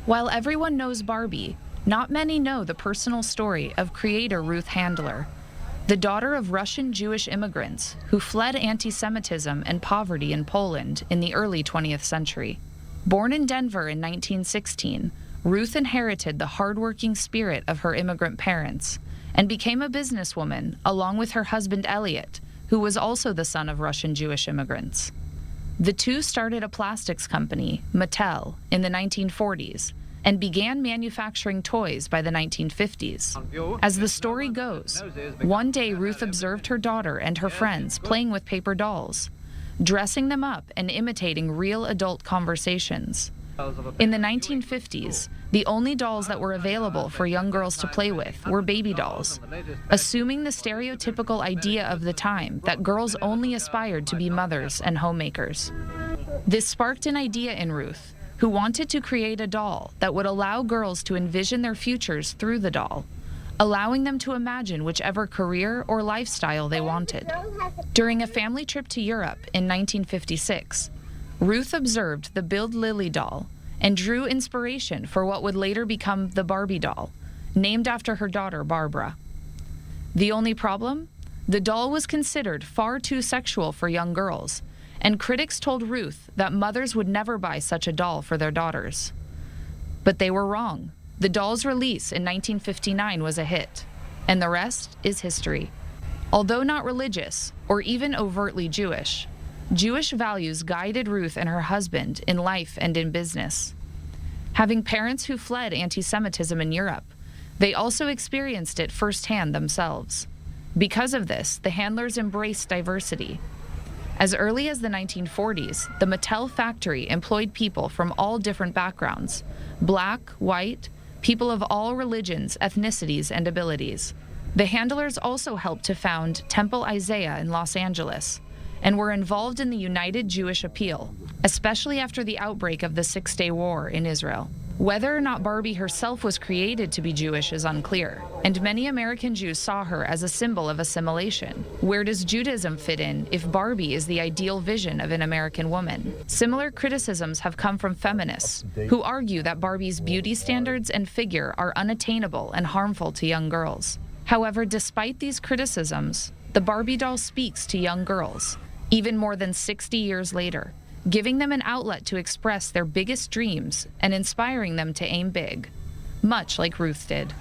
While everyone knows Barbie, not many know the personal story of creator Ruth Handler, the daughter of Russian Jewish immigrants who fled anti-Semitism and poverty in Poland in the early 20th century. Born in Denver in 1916, Ruth inherited the hardworking spirit of her immigrant parents and became a businesswoman along with her husband Elliot, who was also the son of Russian Jewish immigrants. The two started a plastics company, Mattel, in the 1940s and began manufacturing toys by the 1950s. As the story goes, one day Ruth observed her daughter and her friends playing with paper dolls, dressing them up and imitating real adult conversations. In the 1950s, the only dolls that were available for young girls to play with were baby dolls, assuming the stereotypical idea of the time that girls only aspired to be mothers and homemakers. This sparked an idea in Ruth, who wanted to create a doll that would allow girls to envision their futures through the doll, allowing them to imagine whichever career or lifestyle they wanted. During a family trip to Europe in 1956, Ruth observed the Build Lily doll and drew inspiration for what would later become the Barbie doll, named after her daughter Barbara. The only problem? The doll was considered far too sexual for young girls, and critics told Ruth that mothers would never buy such a doll for their daughters. But they were wrong. The doll's release in 1959 was a hit, and the rest is history. Although not religious or even overtly Jewish, Jewish values guided Ruth and her husband in life and in business. Having parents who fled anti-Semitism in Europe, they also experienced it firsthand themselves. Because of this, the Handlers embraced diversity. As early as the 1940s, the Mattel factory employed people from all different backgrounds: black, white, people of all religions, ethnicities, and abilities. The Handlers also helped to found Temple Isaiah in Los Angeles, and were involved in the United Jewish Appeal, especially after the outbreak of the Six-Day War in Israel. Whether or not Barbie herself was created to be Jewish is unclear, and many American Jews saw her as a symbol of assimilation. Where does Judaism fit in if Barbie is the ideal vision of an American woman? Similar criticisms have come from feminists, who argue that Barbie's beauty standards and figure are unattainable and harmful to young girls. However, despite these criticisms, the Barbie doll speaks to young girls, even more than 60 years later, giving them an outlet to express their biggest dreams and inspiring them to aim big, much like Ruth did.